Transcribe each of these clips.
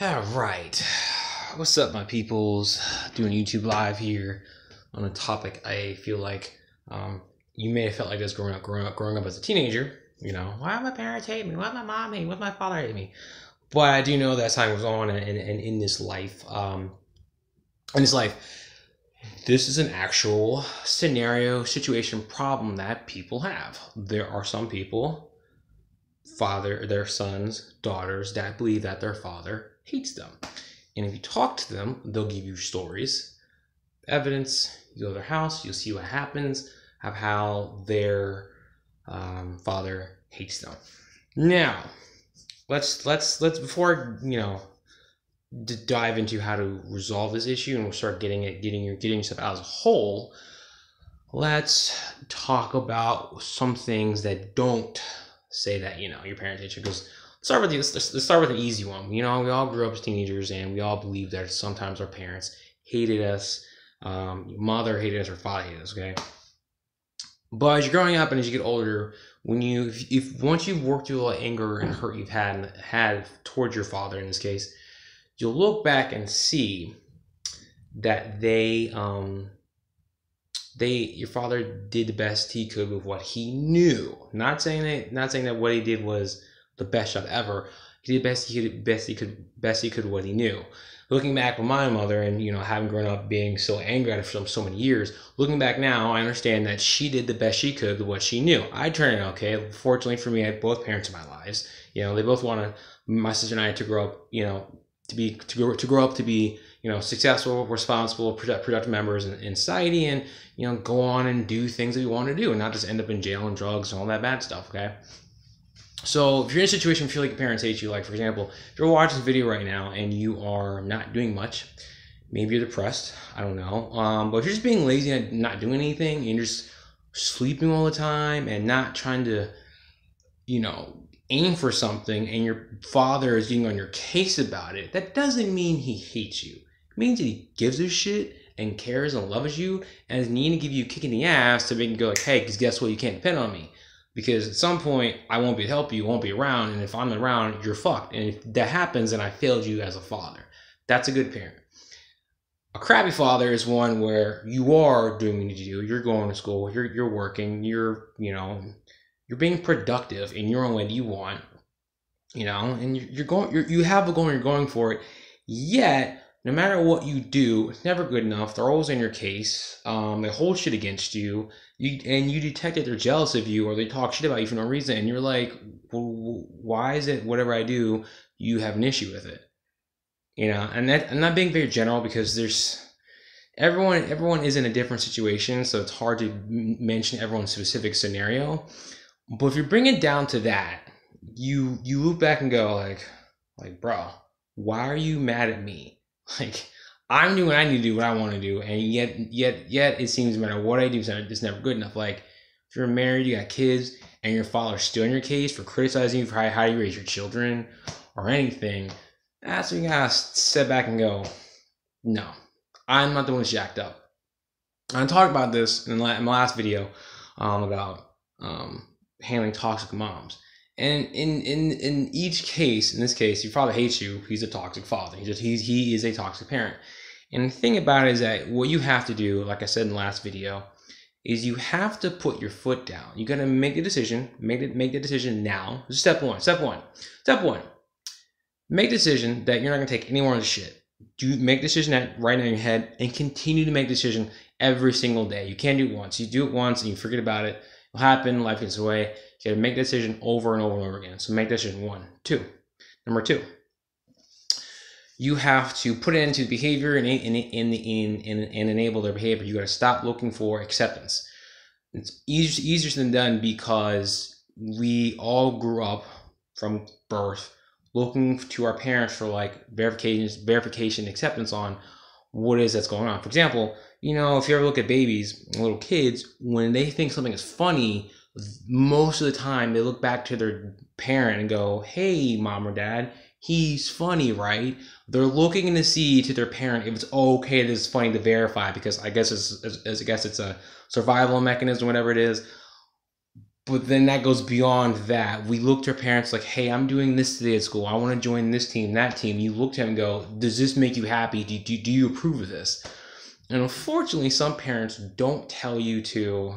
All right, what's up, my peoples? Doing YouTube live here on a topic I feel like you may have felt like this growing up as a teenager. You know, why my parents hate me? Why my mom hate me? Why my father hate me? But I do know that time goes on, and in this life, this is an actual scenario, situation, problem that people have. There are some people, their sons, daughters, that believe that their father hates them. And if you talk to them, they'll give you stories, evidence. You go to their house, you'll see what happens of how their father hates them. Now, let's before dive into how to resolve this issue, and we'll start getting stuff out as a whole. Let's talk about some things that don't say that your parents hate you. Because let's start with an easy one. We all grew up as teenagers, and we all believe that sometimes our parents hated us. Mother hated us or father hated us. Okay, but as you're growing up and as you get older, once you've worked through all the anger and hurt you've had towards your father in this case, you'll look back and see that your father did the best he could with what he knew. Not saying that what he did was the best job ever. He did best he could with what he knew. Looking back with my mother, and having grown up being so angry at her for so many years, looking back now, I understand that she did the best she could with what she knew. I turned out okay. Fortunately for me, I had both parents in my lives. They both wanted my sister and I to grow up, to grow up to be successful, responsible, productive members in society, and go on and do things that we want to do, and not just end up in jail and drugs and all that bad stuff. Okay. So if you're in a situation where you feel like your parents hate you, like for example, if you're watching this video right now and you are not doing much, maybe you're depressed, I don't know. But if you're just being lazy and not doing anything, and you're just sleeping all the time and not trying to, aim for something, and your father is getting on your case about it, that doesn't mean he hates you. It means that he gives a shit and cares and loves you and is needing to give you a kick in the ass to make you go like, hey, because guess what? You can't depend on me. Because at some point, I won't be able to help you, won't be around, and if I'm around, you're fucked. And if that happens, then I failed you as a father. That's a good parent. A crappy father is one where you are doing what you need to do. You're going to school, you're working, you're being productive in your own way that you want, and you have a goal and you're going for it. Yet, no matter what you do, it's never good enough. They're always in your case. They hold shit against you. You detect that they're jealous of you, or they talk shit about you for no reason, and you're like, well, why is it whatever I do, you have an issue with it? And that, I'm not being very general, because there's everyone is in a different situation, so it's hard to mention everyone's specific scenario. But if you bring it down to that, you look back and go like, bro, why are you mad at me? Like, I'm doing what I need to do, what I want to do, and yet it seems no matter what I do, it's never good enough. Like, if you're married, you got kids, and your father's still in your case for criticizing you for how you raise your children or anything, that's when you gotta step back and go, no, I'm not the one that's jacked up. I talked about this in my last video about handling toxic moms. And in each case, in this case, your father hates you. He's a toxic father. He is a toxic parent. And the thing about it is that what you have to do, like I said in the last video, is you have to put your foot down. You gotta make a decision. Make the decision now. Step one. Make the decision that you're not gonna take any more of this shit. Make the decision that right now in your head, and continue to make the decision every single day. You can't do it once. You do it once and you forget about it. It'll happen. Life gets away. You gotta make the decision over and over and over again. So make decision 1, 2. Number 2, you have to put it into behavior and enable their behavior. You gotta stop looking for acceptance. It's easier than done, because we all grew up from birth looking to our parents for like verification, acceptance on what it is that's going on. For example, if you ever look at babies, little kids, when they think something is funny, most of the time they look back to their parent and go, hey, mom or dad, he's funny, right? They're looking to see to their parent if it's okay, that it's funny, to verify, because I guess it's a survival mechanism, whatever it is. But then that goes beyond that. We look to our parents like, hey, I'm doing this today at school. I want to join this team, that team. You look to them and go, does this make you happy? Do you approve of this? And unfortunately, some parents don't tell you to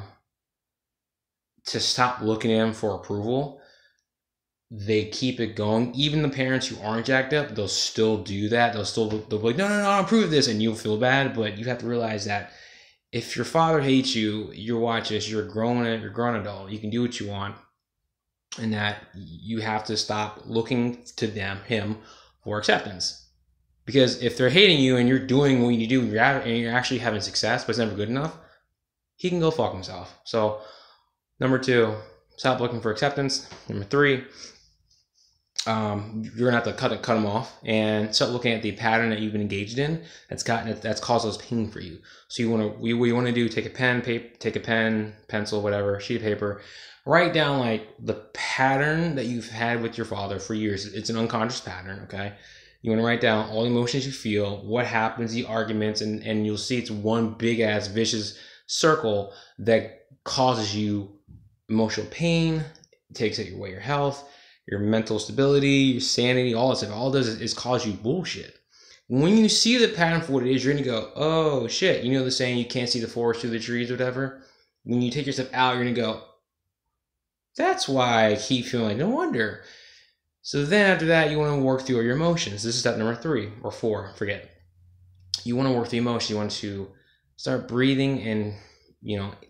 stop looking at them for approval. They keep it going. Even the parents who aren't jacked up, they'll still do that. They'll be like, no, I don't approve of this. And you'll feel bad. But you have to realize that if your father hates you, you're watching this, you're a grown adult, you can do what you want, and that you have to stop looking to him for acceptance. Because if they're hating you and you're doing what you do, and you're actually having success, but it's never good enough, he can go fuck himself. So, number 2, stop looking for acceptance. Number 3, you're gonna have to cut them off and start looking at the pattern that you've been engaged in that's caused those pain for you. So what you want to do, take a pen, pencil, whatever, sheet of paper, write down like the pattern that you've had with your father for years. It's an unconscious pattern, okay? You want to write down all the emotions you feel, what happens, the arguments, and you'll see it's one big ass vicious circle that causes you emotional pain, takes away your health, your mental stability, your sanity, all that stuff. All it does is cause you bullshit. When you see the pattern for what it is, you're going to go, oh shit. You know the saying, you can't see the forest through the trees or whatever? When you take yourself out, you're going to go, that's why I keep feeling like, no wonder. So then after that, you want to work through your emotions. This is step number 3 or 4, forget. You want to work through emotions. You want to start breathing and,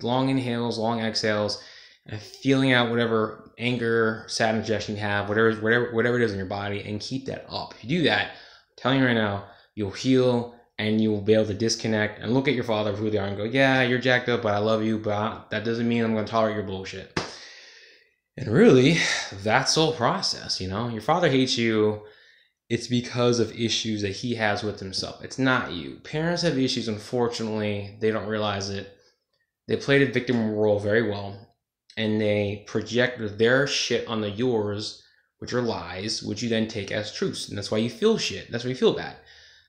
long inhales, long exhales, and feeling out whatever anger, sad ingestion you have, whatever it is in your body, and keep that up. If you do that, I'm telling you right now, you'll heal and you'll be able to disconnect and look at your father for who they are and go, yeah, you're jacked up, but I love you, but that doesn't mean I'm going to tolerate your bullshit. And really, that's the whole process, Your father hates you. It's because of issues that he has with himself. It's not you. Parents have issues, unfortunately. They don't realize it. They play the victim role very well. And they project their shit onto yours, which are lies, which you then take as truths. And that's why you feel shit. That's why you feel bad.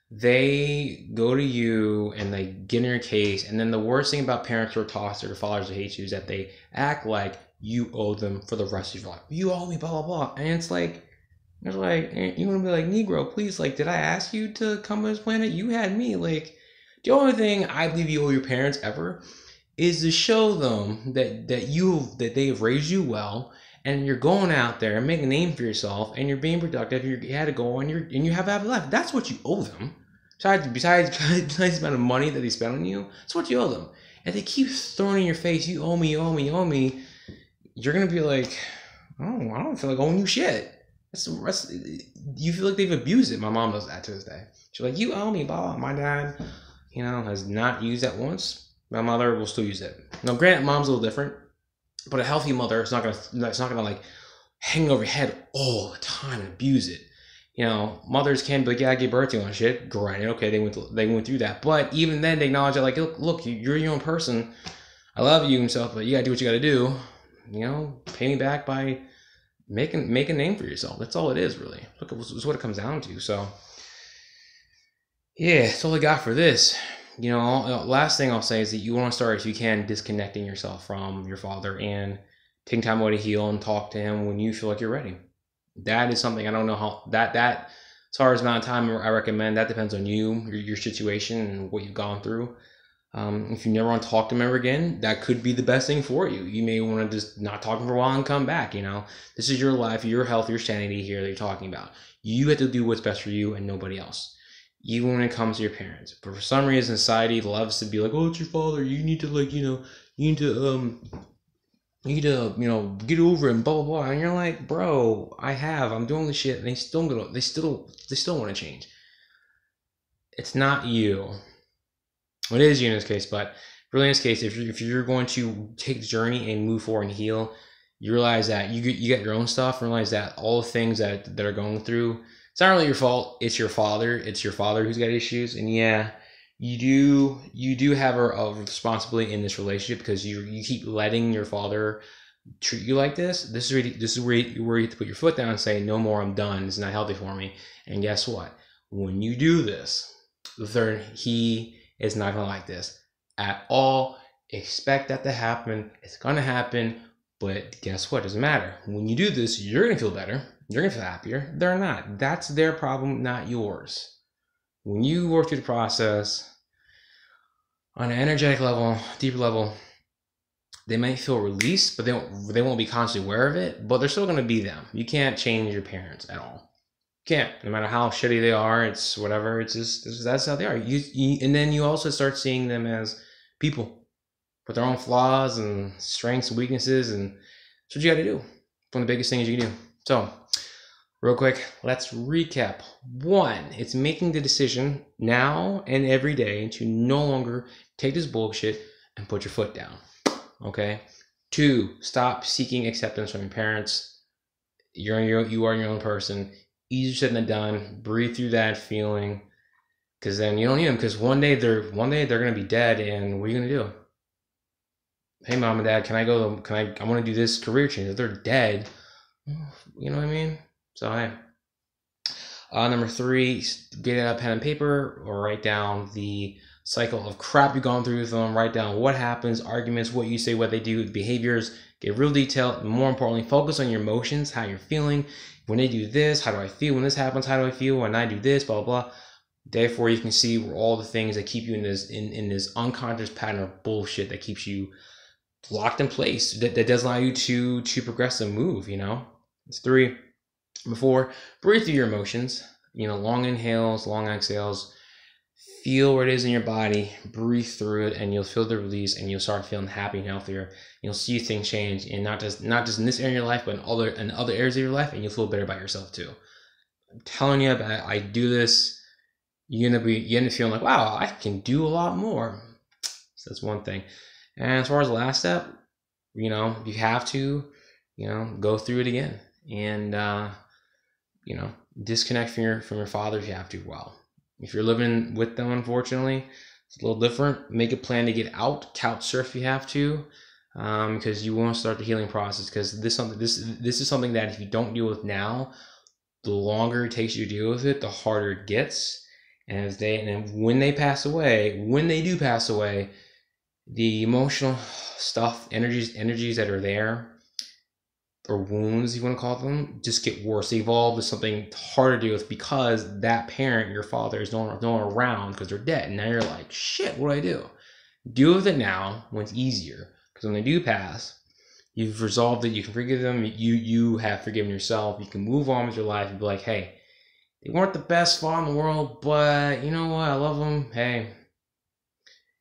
They go to you and they get in your case. And then the worst thing about parents who are toxic or fathers who hate you is that they act like you owe them for the rest of your life. You owe me, blah, blah, blah. And it's like, you want to be like, Negro, please, like, did I ask you to come to this planet? You had me. Like, the only thing I believe you owe your parents ever is to show them that they have raised you well, and you're going out there and making a name for yourself, and you're being productive. You had a goal, and you have a happy life. That's what you owe them. Besides the amount of money that they spend on you, that's what you owe them. And they keep throwing in your face, you owe me, you owe me, you owe me. You're gonna be like, oh, I don't feel like owing you shit. You feel like they've abused it. My mom does that to this day. She's like, you owe me, blah. My dad, has not used that once. My mother will still use it. Now, granted, mom's a little different, but a healthy mother is not gonna like hang over your head all the time and abuse it. Mothers can be like, yeah, I gave birth to you and shit. Granted, okay, they went through that, but even then, they acknowledge that, like, look, you're your own person. I love you and stuff, but you gotta do what you gotta do. Pay me back by make a name for yourself. That's all it is, really. Look, it's what it comes down to. So, yeah, that's all I got for this. Last thing I'll say is that you want to start, if you can, disconnecting yourself from your father and taking time away to heal and talk to him when you feel like you're ready. That is something I don't know how that as far as amount of time I recommend. That depends on you, your situation, and what you've gone through. If you never want to talk to him ever again, that could be the best thing for you. You may want to just not talk to him for a while and come back. This is your life, your health, your sanity here that you're talking about. You have to do what's best for you and nobody else. Even when it comes to your parents. But for some reason, society loves to be like, oh, it's your father. You need to, like, you need to get over it and blah, blah, blah. And you're like, bro, I'm doing this shit. And they still want to change. It's not you. Well, it is you in this case, but really in this case, if you're going to take the journey and move forward and heal, you realize that you got your own stuff, and realize that all the things that are going through, it's not really your fault. It's your father. It's your father who's got issues. And yeah, you do have a responsibility in this relationship, because you keep letting your father treat you like this. This is where you have to put your foot down and say, no more, I'm done. It's not healthy for me. And guess what? When you do this, he is not going to like this at all. Expect that to happen. It's going to happen. But guess what? It doesn't matter. When you do this, you're going to feel better. You're going to feel happier. They're not. That's their problem, not yours. When you work through the process on an energetic level, deeper level, they might feel released, but they won't be constantly aware of it, but they're still going to be them. You can't change your parents at all. You can't. No matter how shitty they are, it's whatever. It's just that's how they are. And then you also start seeing them as people with their own flaws and strengths and weaknesses, and that's what you got to do. It's one of the biggest things you can do. So, real quick, let's recap. 1, it's making the decision now and every day to no longer take this bullshit and put your foot down. Okay. 2, stop seeking acceptance from your parents. You are your own person. Easier said than done. Breathe through that feeling, because then you don't need them. Because one day they're gonna be dead, and what are you gonna do? Hey, mom and dad, I want to do this career change. If they're dead, you know what I mean? So hey. Number 3, get out a pen and paper or write down the cycle of crap you've gone through with them. Write down what happens, arguments, what you say, what they do, behaviors. Get real detailed. And more importantly, focus on your emotions, how you're feeling. When they do this, how do I feel? When this happens, how do I feel? When I do this, blah, blah, blah. Therefore, you can see all the things that keep you in this unconscious pattern of bullshit that keeps you locked in place, that doesn't allow you to progress and move, you know? It's 3. Number 4, breathe through your emotions. You know, long inhales, long exhales. Feel where it is in your body, breathe through it, and you'll feel the release, and you'll start feeling happy and healthier. You'll see things change, and not just in this area of your life, but in other areas of your life, and you'll feel better about yourself too. I'm telling you, I do this, you end up feeling like, wow, I can do a lot more. So that's one thing. And as far as the last step, you know, you have to, you know, go through it again, and you know, disconnect from your father if you have to. Well, if you're living with them, unfortunately, it's a little different. Make a plan to get out, couch surf if you have to, because you want to start the healing process. Because this is something that if you don't deal with now, the longer it takes you to deal with it, the harder it gets. And when they do pass away, the emotional stuff, energies that are there, or wounds, you want to call them, just get worse. They evolve to something harder to deal with, because that parent, your father, is no one around because they're dead. And now you're like, shit, what do I do? Deal with it now when it's easier, because when they do pass, you've resolved it. You can forgive them. You have forgiven yourself. You can move on with your life and be like, hey, they weren't the best father in the world, but you know what? I love them. Hey,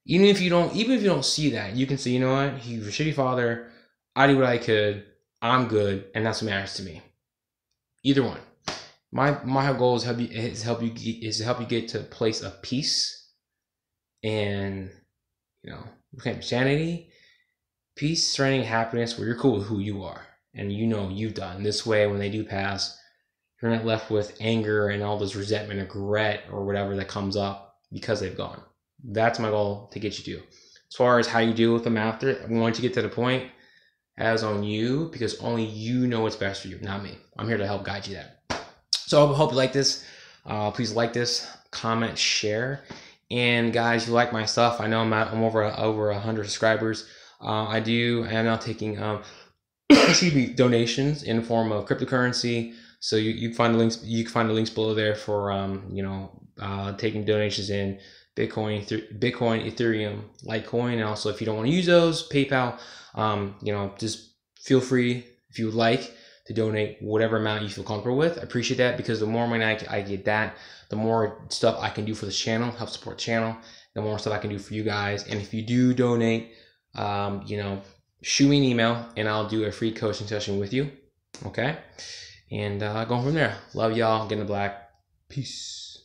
even if you don't see that, you can say, you know what? He was a shitty father. I did what I could. I'm good, and that's what matters to me. Either one. My goal is to help you get to a place of peace and, you know, sanity, peace, serenity, happiness, where you're cool with who you are, and you know you've done. This way, when they do pass, you're not left with anger and all this resentment or regret or whatever that comes up because they've gone. That's my goal to get you to. As far as how you deal with them after, I want you to get to the point. As on you, because only you know what's best for you, not me. I'm here to help guide you there. So I hope you like this. Please like this, comment, share. And guys, you like my stuff. I know I'm over 100 subscribers. I am now taking donations in the form of cryptocurrency. So you can find the links. You can find the links below there for taking donations in Bitcoin, Ethereum, Litecoin. And also, if you don't want to use those, PayPal. Just feel free, if you would like, to donate whatever amount you feel comfortable with. I appreciate that, because the more money I get, the more stuff I can do for this channel, help support the channel, the more stuff I can do for you guys. And if you do donate, shoot me an email and I'll do a free coaching session with you. Okay. And going from there. Love y'all. Get in the black. Peace.